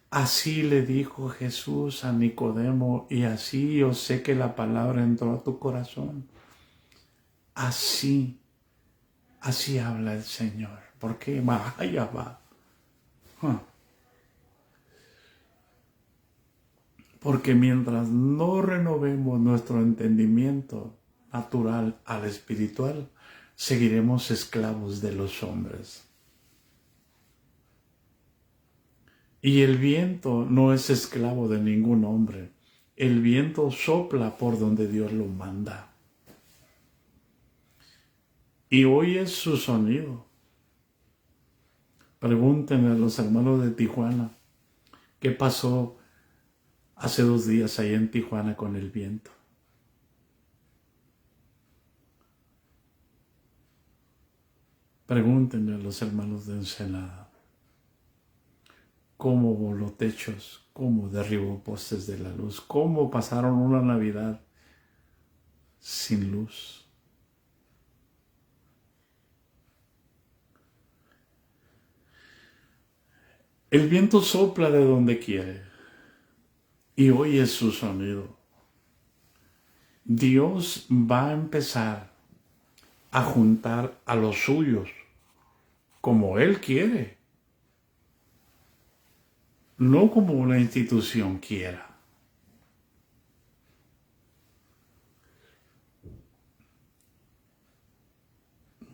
Así le dijo Jesús a Nicodemo, y así yo sé que la palabra entró a tu corazón. Así habla el Señor. ¿Por qué? Vaya va. Porque mientras no renovemos nuestro entendimiento natural al espiritual, seguiremos esclavos de los hombres. Y el viento no es esclavo de ningún hombre. El viento sopla por donde Dios lo manda. Y oyes su sonido. Pregúntenle a los hermanos de Tijuana, ¿qué pasó hace 2 días allá en Tijuana con el viento? Pregúntenle a los hermanos de Ensenada. Cómo voló techos, cómo derribó postes de la luz, cómo pasaron una Navidad sin luz. El viento sopla de donde quiere y oye su sonido. Dios va a empezar a juntar a los suyos como Él quiere, no como una institución quiera.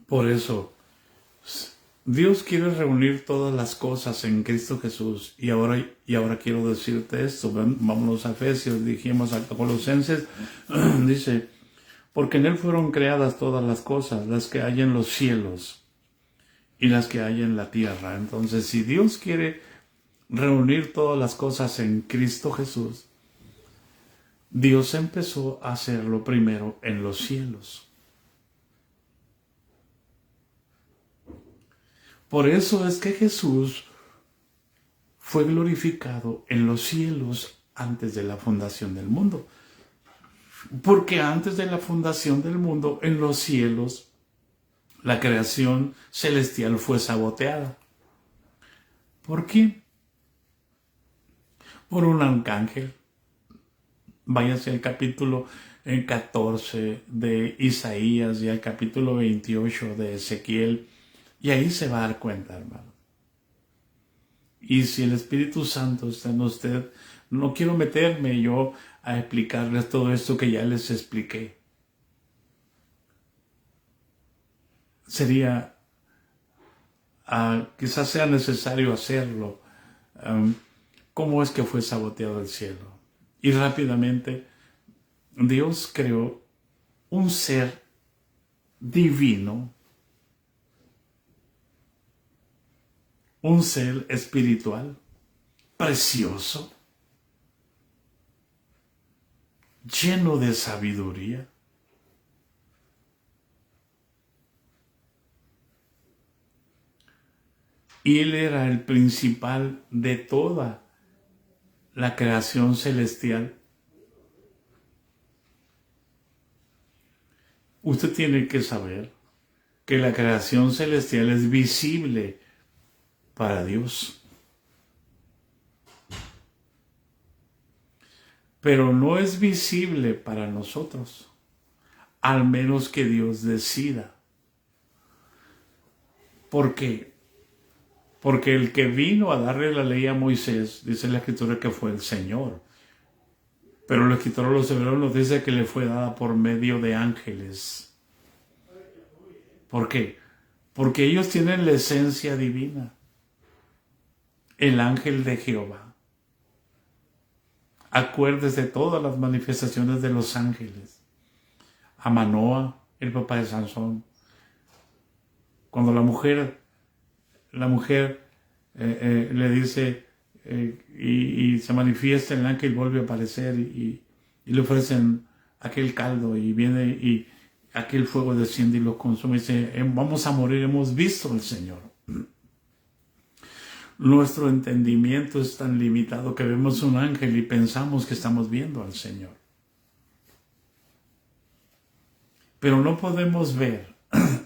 Por eso, Dios quiere reunir todas las cosas en Cristo Jesús. Y ahora quiero decirte esto. Vámonos a Efesios, dijimos a Colosenses, dice, porque en Él fueron creadas todas las cosas, las que hay en los cielos y las que hay en la tierra. Entonces, si Dios quiere reunir todas las cosas en Cristo Jesús, Dios empezó a hacerlo primero en los cielos. Por eso es que Jesús fue glorificado en los cielos antes de la fundación del mundo. Porque antes de la fundación del mundo, en los cielos, la creación celestial fue saboteada. ¿Por qué? Por un arcángel. Váyase al capítulo 14 de Isaías y al capítulo 28 de Ezequiel. Y ahí se va a dar cuenta, hermano. Y si el Espíritu Santo está en usted, no quiero meterme yo a explicarles todo esto que ya les expliqué. Sería, quizás sea necesario hacerlo. ¿Cómo es que fue saboteado el cielo? Y rápidamente, Dios creó un ser divino, un ser espiritual, precioso, lleno de sabiduría. Y Él era el principal de toda la creación celestial. Usted tiene que saber que la creación celestial es visible para Dios. Pero no es visible para nosotros, al menos que Dios decida. ¿Por qué? Porque el que vino a darle la ley a Moisés, dice la Escritura que fue el Señor. Pero el escritor de los Hebreos nos dice que le fue dada por medio de ángeles. ¿Por qué? Porque ellos tienen la esencia divina. El ángel de Jehová. Acuérdese de todas las manifestaciones de los ángeles. A Manoa, el papá de Sansón. Cuando la mujer le dice y se manifiesta el ángel, vuelve a aparecer y le ofrecen aquel caldo y viene y aquel fuego desciende y lo consume y dice, vamos a morir, hemos visto al Señor. Nuestro entendimiento es tan limitado que vemos un ángel y pensamos que estamos viendo al Señor. Pero no podemos ver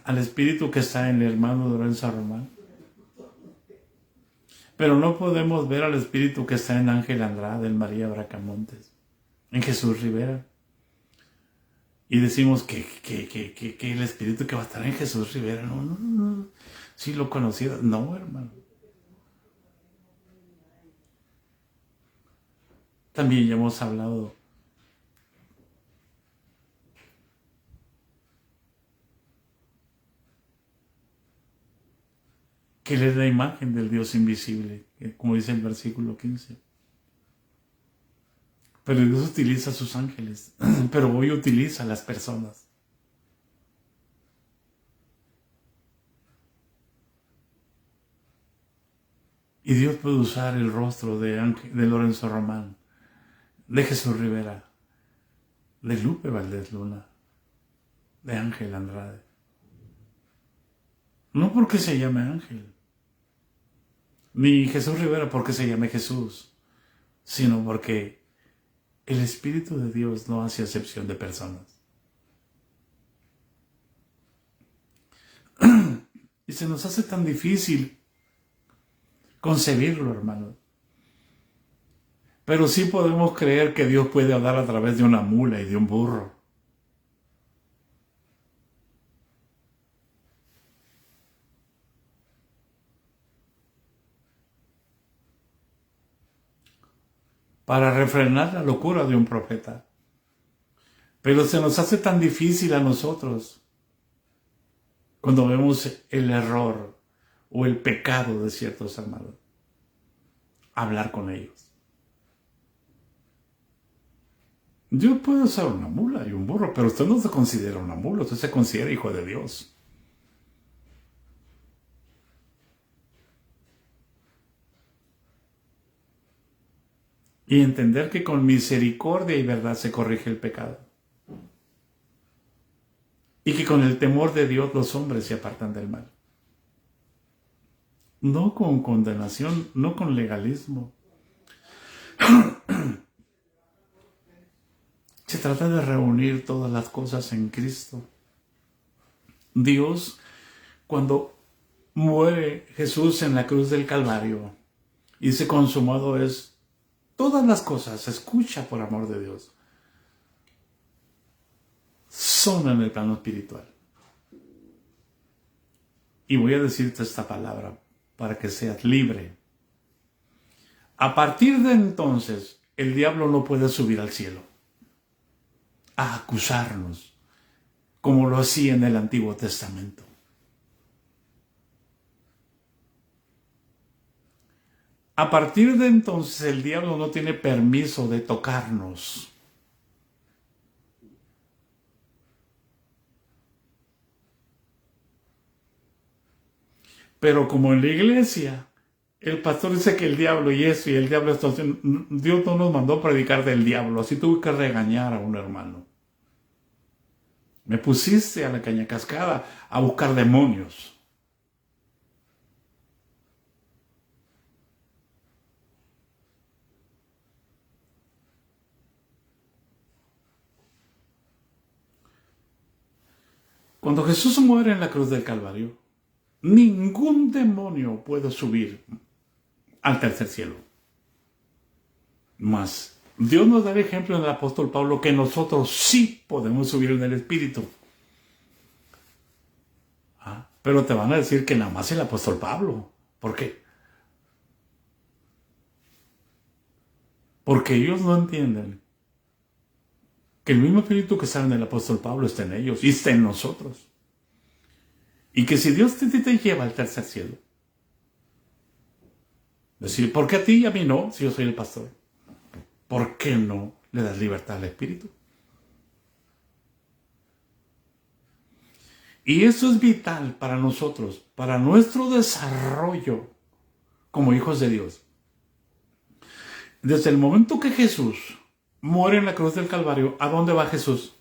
al espíritu que está en el hermano Lorenzo Román. Pero no podemos ver al espíritu que está en Ángel Andrade, en María Bracamontes, en Jesús Rivera. Y decimos que el espíritu que va a estar en Jesús Rivera, no. Sí lo conocía. No, hermano. También ya hemos hablado que Él es la imagen del Dios invisible, como dice el versículo 15. Pero Dios utiliza a sus ángeles, pero hoy utiliza a las personas. Y Dios puede usar el rostro de Lorenzo Román, de Jesús Rivera, de Lupe Valdés Luna, de Ángel Andrade. No porque se llame Ángel, ni Jesús Rivera porque se llame Jesús, sino porque el Espíritu de Dios no hace acepción de personas. Y se nos hace tan difícil concebirlo, hermano. Pero sí podemos creer que Dios puede hablar a través de una mula y de un burro. Para refrenar la locura de un profeta. Pero se nos hace tan difícil a nosotros cuando vemos el error o el pecado de ciertos hermanos, hablar con ellos. Dios puede ser una mula y un burro, pero usted no se considera una mula, usted se considera hijo de Dios. Y entender que con misericordia y verdad se corrige el pecado. Y que con el temor de Dios los hombres se apartan del mal. No con condenación, no con legalismo. Se trata de reunir todas las cosas en Cristo. Dios, cuando muere Jesús en la cruz del Calvario, y dice consumado es, todas las cosas, escucha por amor de Dios, son en el plano espiritual. Y voy a decirte esta palabra para que seas libre. A partir de entonces, el diablo no puede subir al cielo a acusarnos, como lo hacía en el Antiguo Testamento. A partir de entonces, el diablo no tiene permiso de tocarnos. Pero como en la iglesia, el pastor dice que el diablo y eso, y el diablo esto, Dios no nos mandó a predicar del diablo, así tuve que regañar a un hermano. Me pusiste a la caña cascada a buscar demonios. Cuando Jesús muere en la cruz del Calvario, ningún demonio puede subir al tercer cielo. Mas Dios nos da el ejemplo en el apóstol Pablo que nosotros sí podemos subir en el Espíritu. Pero te van a decir que nada más el apóstol Pablo. ¿Por qué? Porque ellos no entienden que el mismo Espíritu que está en el apóstol Pablo está en ellos y está en nosotros. Y que si Dios te lleva al tercer cielo, decir, ¿por qué a ti y a mí no? Si yo soy el pastor. ¿por qué no le das libertad al espíritu? Y eso es vital para nosotros, para nuestro desarrollo como hijos de Dios. Desde el momento que Jesús muere en la cruz del Calvario, ¿a dónde va Jesús?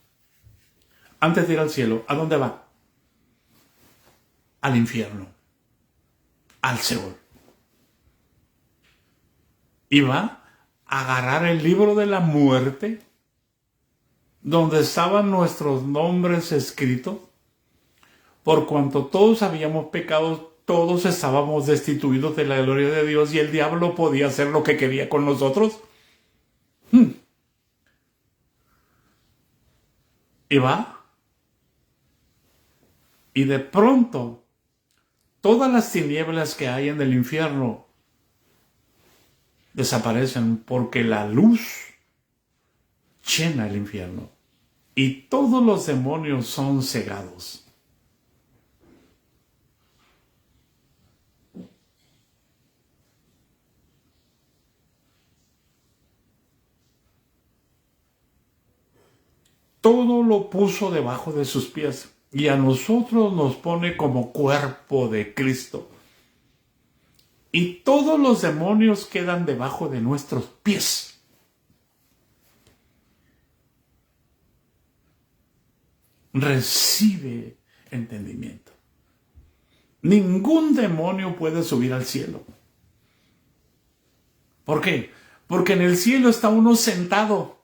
Antes de ir al cielo, ¿a dónde va? Al infierno, al Seol. Y va a agarrar el libro de la muerte, donde estaban nuestros nombres escritos. Por cuanto todos habíamos pecado, todos estábamos destituidos de la gloria de Dios y el diablo podía hacer lo que quería con nosotros. Y va. Y de pronto, todas las tinieblas que hay en el infierno desaparecen porque la luz llena el infierno. Y todos los demonios son cegados. Todo lo puso debajo de sus pies y a nosotros nos pone como cuerpo de Cristo. Y todos los demonios quedan debajo de nuestros pies. Recibe entendimiento. Ningún demonio puede subir al cielo. ¿Por qué? Porque en el cielo está uno sentado.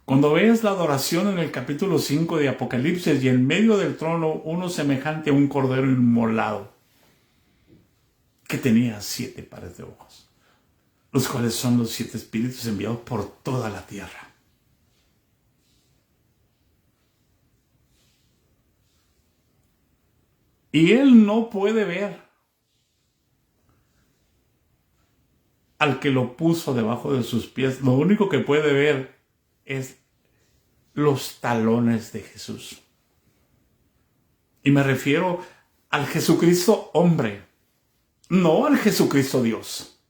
Cuando ves la adoración en el capítulo 5 de Apocalipsis y en medio del trono uno semejante a un cordero inmolado que tenía 7 pares de ojos, los cuales son los 7 espíritus enviados por toda la tierra. Y él no puede ver al que lo puso debajo de sus pies. Lo único que puede ver es los talones de Jesús. Y me refiero al Jesucristo hombre, no al Jesucristo Dios.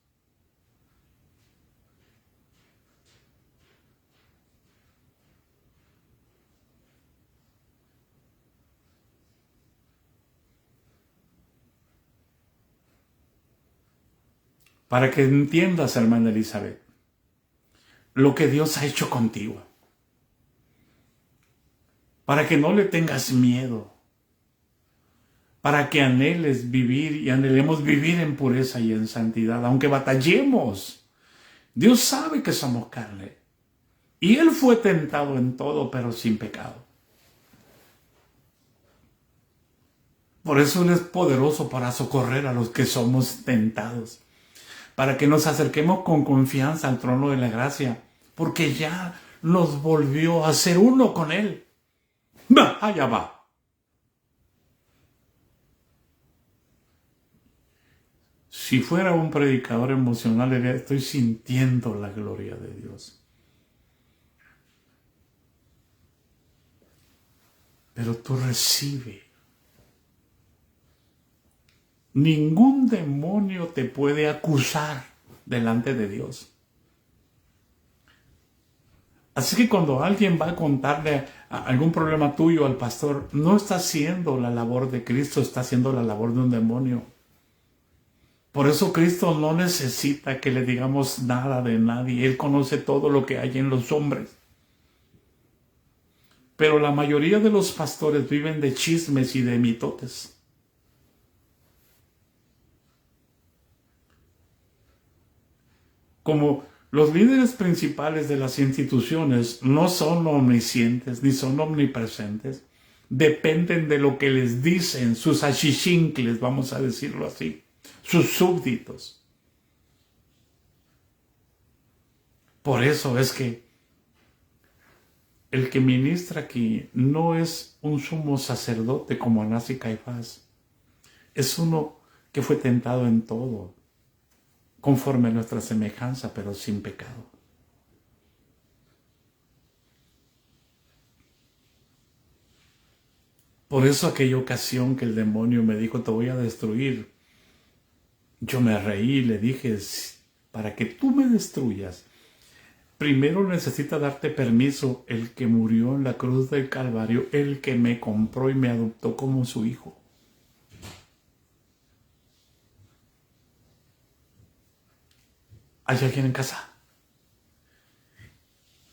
Para que entiendas, hermana Elizabeth, lo que Dios ha hecho contigo. Para que no le tengas miedo. Para que anheles vivir y anhelemos vivir en pureza y en santidad, aunque batallemos. Dios sabe que somos carne. Y Él fue tentado en todo, pero sin pecado. Por eso Él es poderoso para socorrer a los que somos tentados. Para que nos acerquemos con confianza al trono de la gracia. Porque ya nos volvió a ser uno con Él. Va, allá va. Si fuera un predicador emocional, diría, estoy sintiendo la gloria de Dios. Pero tú recibe. Ningún demonio te puede acusar delante de Dios. Así que cuando alguien va a contarle algún problema tuyo al pastor, no está haciendo la labor de Cristo, está haciendo la labor de un demonio. Por eso Cristo no necesita que le digamos nada de nadie. Él conoce todo lo que hay en los hombres. Pero la mayoría de los pastores viven de chismes y de mitotes. Como los líderes principales de las instituciones no son omniscientes ni son omnipresentes, dependen de lo que les dicen sus achichincles, vamos a decirlo así, sus súbditos. Por eso es que el que ministra aquí no es un sumo sacerdote como Anás y Caifás, es uno que fue tentado en todo, conforme a nuestra semejanza, pero sin pecado. Por eso aquella ocasión que el demonio me dijo, te voy a destruir, yo me reí y le dije, para que tú me destruyas, primero necesita darte permiso el que murió en la cruz del Calvario, el que me compró y me adoptó como su hijo. ¿Hay alguien en casa?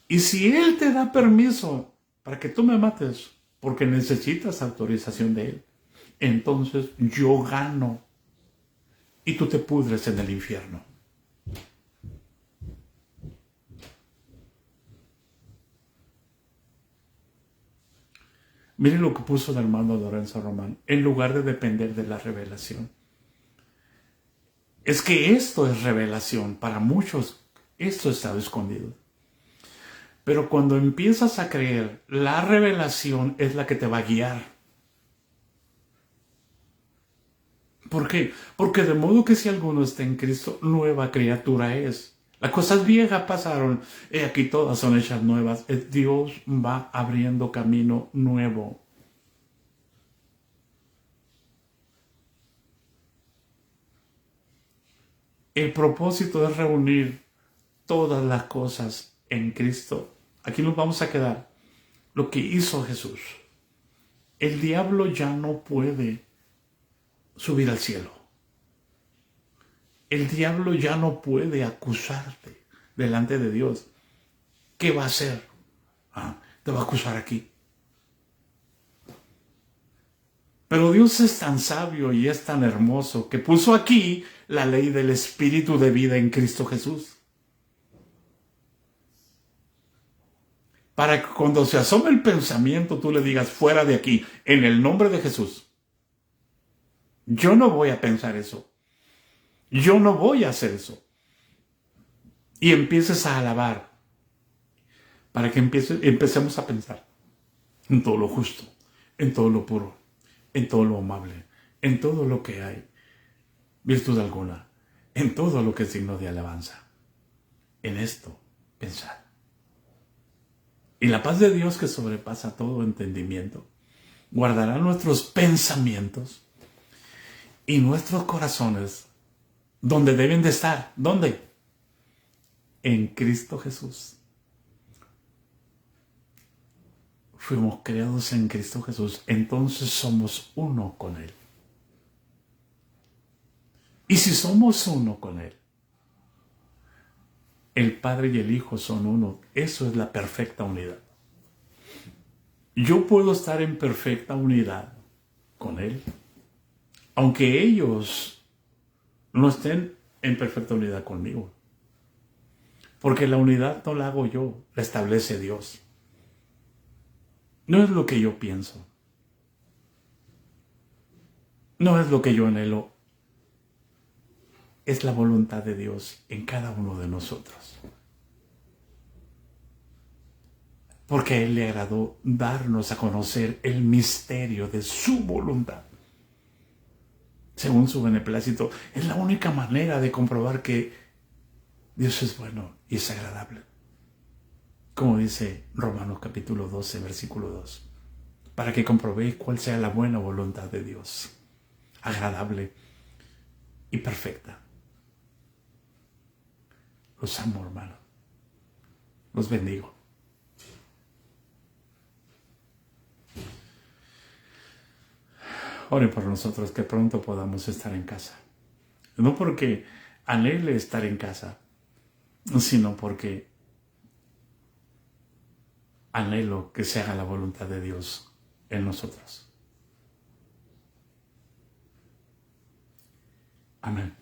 Y si Él te da permiso para que tú me mates, porque necesitas autorización de Él, entonces yo gano y tú te pudres en el infierno. Miren lo que puso el hermano Lorenzo Román, en lugar de depender de la revelación. Es que esto es revelación. Para muchos, esto está escondido. Pero cuando empiezas a creer, la revelación es la que te va a guiar. ¿Por qué? Porque de modo que si alguno está en Cristo, nueva criatura es. Las cosas viejas pasaron, y aquí todas son hechas nuevas. Dios va abriendo camino nuevo. El propósito es reunir todas las cosas en Cristo. Aquí nos vamos a quedar. Lo que hizo Jesús. El diablo ya no puede subir al cielo. El diablo ya no puede acusarte delante de Dios. ¿Qué va a hacer? Te va a acusar aquí. Pero Dios es tan sabio y es tan hermoso que puso aquí la ley del Espíritu de vida en Cristo Jesús. Para que cuando se asome el pensamiento tú le digas fuera de aquí, en el nombre de Jesús. Yo no voy a pensar eso. Yo no voy a hacer eso. Y empieces a alabar. Para que empecemos a pensar en todo lo justo, en todo lo puro, en todo lo amable, en todo lo que hay virtud alguna, en todo lo que es digno de alabanza. En esto pensad. Y la paz de Dios que sobrepasa todo entendimiento, guardará nuestros pensamientos y nuestros corazones donde deben de estar. ¿Dónde? En Cristo Jesús. Fuimos creados en Cristo Jesús, entonces somos uno con Él. Y si somos uno con Él, el Padre y el Hijo son uno. Eso es la perfecta unidad. Yo puedo estar en perfecta unidad con Él, aunque ellos no estén en perfecta unidad conmigo. Porque la unidad no la hago yo, la establece Dios. No es lo que yo pienso. No es lo que yo anhelo. Es la voluntad de Dios en cada uno de nosotros. Porque a Él le agradó darnos a conocer el misterio de su voluntad. Según su beneplácito, es la única manera de comprobar que Dios es bueno y es agradable. Como dice Romanos capítulo 12, versículo 2. Para que comprobéis cuál sea la buena voluntad de Dios. Agradable y perfecta. Los amo, hermano. Los bendigo. Ore por nosotros que pronto podamos estar en casa. No porque anhele estar en casa, sino porque anhelo que se haga la voluntad de Dios en nosotros. Amén.